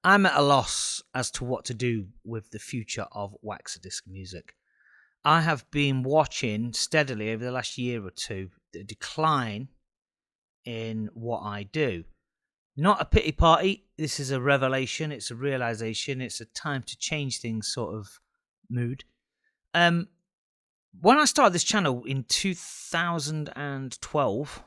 I'm at a loss as to what to do with the future of Waxadisc music. I have been watching steadily over the last year or two the decline in what I do. Not a pity party. This is a revelation. It's a realization. It's a time to change things sort of mood. When I started this channel in 2012,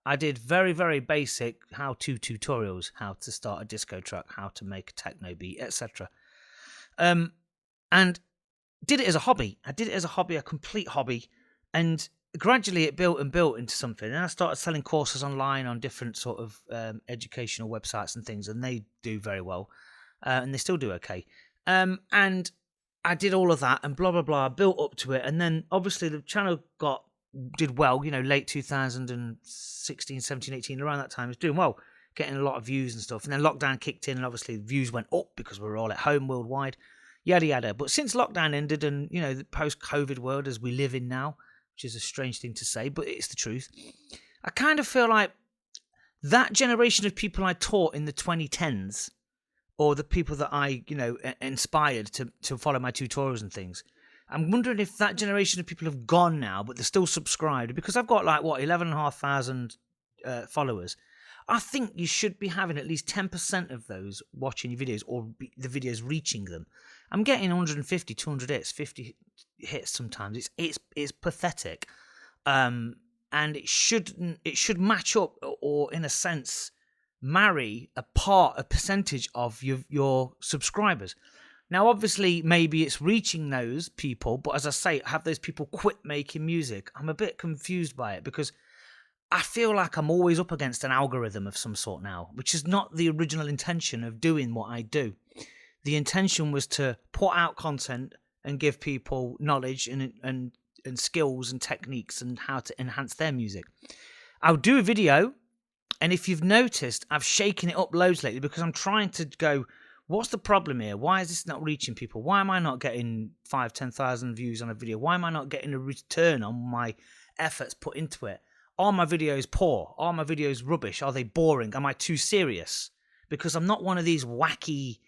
I did very, very basic how-to tutorials, how to start a disco track, how to make a techno beat, etc. And did it as a hobby. I did it as a hobby, a complete hobby. And gradually it built and built into something. And I started selling courses online on different sort of educational websites and things, and they do very well. And they still do okay. And I did all of that and blah, blah, blah, built up to it. And then obviously the channel did well, late 2016, 17, 18, around that time. It was doing well, getting a lot of views and stuff. And then lockdown kicked in and obviously the views went up because we were all at home worldwide, yada, yada. But since lockdown ended and, the post-COVID world as we live in now, which is a strange thing to say, but it's the truth, I kind of feel like that generation of people I taught in the 2010s, or the people that I, inspired to follow my tutorials and things, I'm wondering if that generation of people have gone now, but they're still subscribed, because I've got 11,500 followers. I think you should be having at least 10% of those watching your videos, or the videos reaching them. I'm getting 150, 200 hits, 50 hits sometimes. It's pathetic, and it should match up, or in a sense marry a percentage of your subscribers. Now, obviously, maybe it's reaching those people, but as I say, have those people quit making music? I'm a bit confused by it, because I feel like I'm always up against an algorithm of some sort now, which is not the original intention of doing what I do. The intention was to put out content and give people knowledge and skills and techniques and how to enhance their music. I'll do a video, and if you've noticed, I've shaken it up loads lately, because I'm trying to go, what's the problem here? Why is this not reaching people? Why am I not getting 5,000, 10,000 views on a video? Why am I not getting a return on my efforts put into it? Are my videos poor? Are my videos rubbish? Are they boring? Am I too serious? Because I'm not one of these wacky,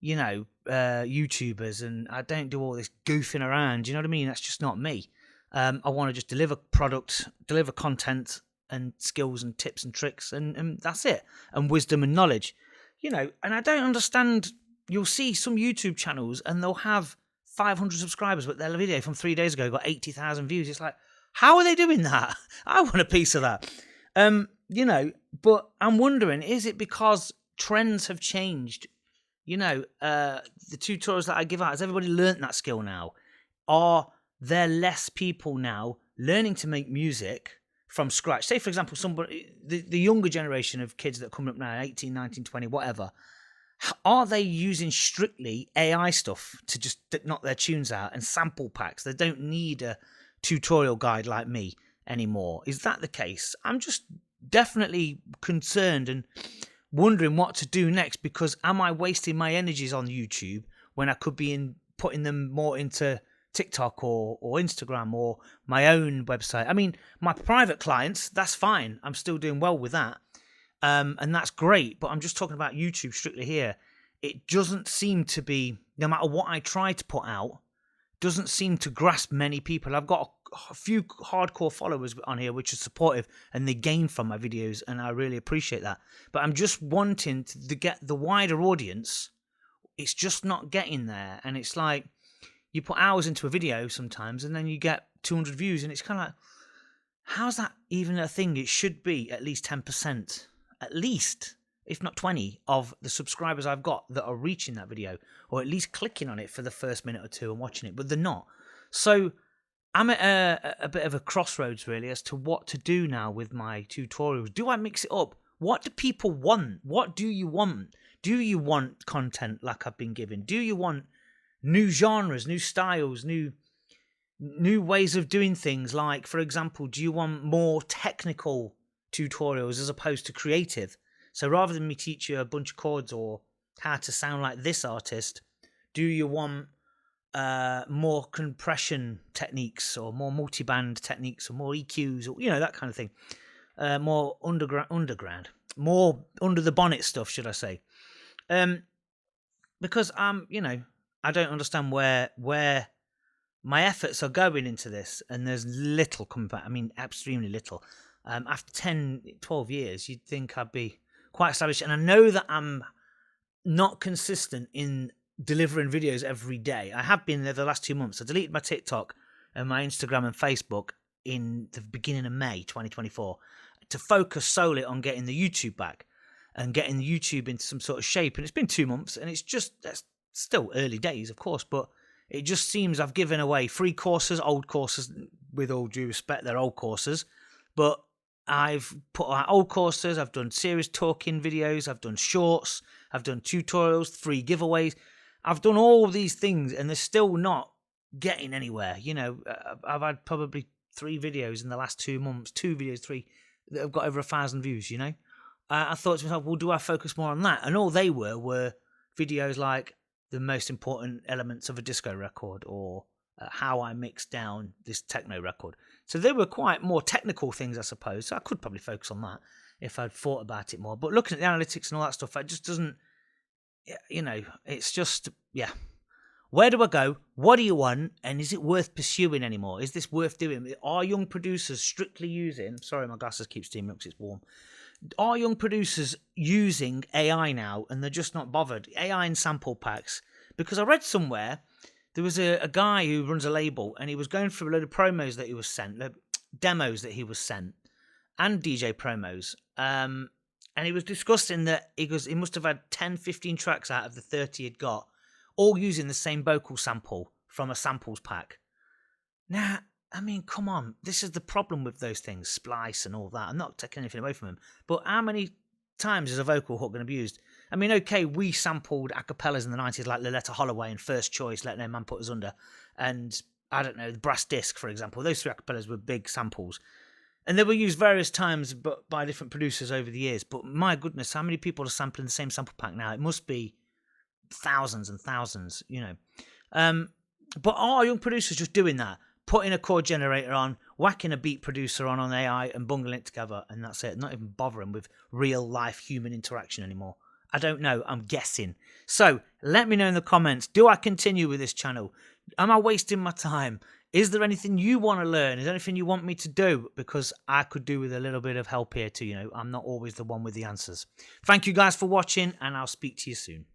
YouTubers, and I don't do all this goofing around. You know what I mean? That's just not me. I want to just deliver product, deliver content and skills and tips and tricks, and that's it. And wisdom and knowledge. And I don't understand. You'll see some YouTube channels and they'll have 500 subscribers, but their video from 3 days ago got 80,000 views. It's like, how are they doing that? I want a piece of that. But I'm wondering, is it because trends have changed? The tutorials that I give out, has everybody learnt that skill now? Are there less people now learning to make music from scratch? Say, for example, the younger generation of kids that are coming up now, 18, 19, 20, whatever, are they using strictly AI stuff to just knock their tunes out and sample packs? They don't need a tutorial guide like me anymore. Is that the case? I'm just definitely concerned and wondering what to do next, because am I wasting my energies on YouTube when I could be putting them more into TikTok or Instagram or my own website? I mean, my private clients, that's fine. I'm still doing well with that. And that's great. But I'm just talking about YouTube strictly here. It doesn't seem to be, no matter what I try to put out, doesn't seem to grasp many people. I've got a few hardcore followers on here which are supportive and they gain from my videos, and I really appreciate that. But I'm just wanting to get the wider audience. It's just not getting there. And it's like, you put hours into a video sometimes and then you get 200 views, and it's kind of like, how's that even a thing? It should be at least 10%, at least, if not 20, of the subscribers I've got that are reaching that video, or at least clicking on it for the first minute or two and watching it, but they're not. So I'm at a bit of a crossroads, really, as to what to do now with my tutorials. Do I mix it up? What do people want? What do you want? Do you want content like I've been given? Do you want new genres, new styles, new ways of doing things? Like, for example, do you want more technical tutorials as opposed to creative? So rather than me teach you a bunch of chords or how to sound like this artist, do you want more compression techniques, or more multi-band techniques, or more EQs, or that kind of thing? More underground, more under the bonnet stuff, should I say? because I don't understand where my efforts are going into this, and there's little coming back. I mean, extremely little. After 10, 12 years, you'd think I'd be quite established, and I know that I'm not consistent in delivering videos every day. I have been there the last 2 months. I deleted my TikTok and my Instagram and Facebook in the beginning of May 2024 to focus solely on getting the YouTube back and getting the YouTube into some sort of shape. And it's been 2 months, and that's still early days, of course, but it just seems I've given away free courses, old courses. With all due respect, they're old courses, but I've put out old courses, I've done serious talking videos, I've done shorts, I've done tutorials, free giveaways. I've done all these things, and they're still not getting anywhere. I've had probably 3 videos in the last 2 months, 2 videos, 3, that have got over 1,000 views, I thought to myself, well, do I focus more on that? And all they were videos like the most important elements of a disco record, or how I mix down this techno record. So they were quite more technical things, I suppose. So I could probably focus on that if I'd thought about it more. But looking at the analytics and all that stuff, it just doesn't, it's just, yeah. Where do I go? What do you want? And is it worth pursuing anymore? Is this worth doing? Are young producers strictly using, sorry, my glasses keep steaming up because it's warm. Are young producers using AI now, and they're just not bothered? AI in sample packs. Because I read somewhere, there was a guy who runs a label, and he was going through a load of promos that he was sent, demos that he was sent, and DJ promos. And he was discussing that he must have had 10, 15 tracks out of the 30 he'd got, all using the same vocal sample from a samples pack. Now, I mean, come on. This is the problem with those things, Splice and all that. I'm not taking anything away from them. But how many times is a vocal hook going to be used? I mean, okay, we sampled acapellas in the 90s like Loletta Holloway and First Choice, Let No Man Put Us Under. And, I don't know, the Brass Disc, for example. Those 3 acapellas were big samples. And they were used various times by different producers over the years. But my goodness, how many people are sampling the same sample pack now? It must be thousands and thousands, But are young producers just doing that? Putting a chord generator on, whacking a beat producer on AI and bungling it together, and that's it. Not even bothering with real life human interaction anymore. I don't know. I'm guessing. So let me know in the comments. Do I continue with this channel? Am I wasting my time? Is there anything you want to learn? Is there anything you want me to do? Because I could do with a little bit of help here too. I'm not always the one with the answers. Thank you guys for watching, and I'll speak to you soon.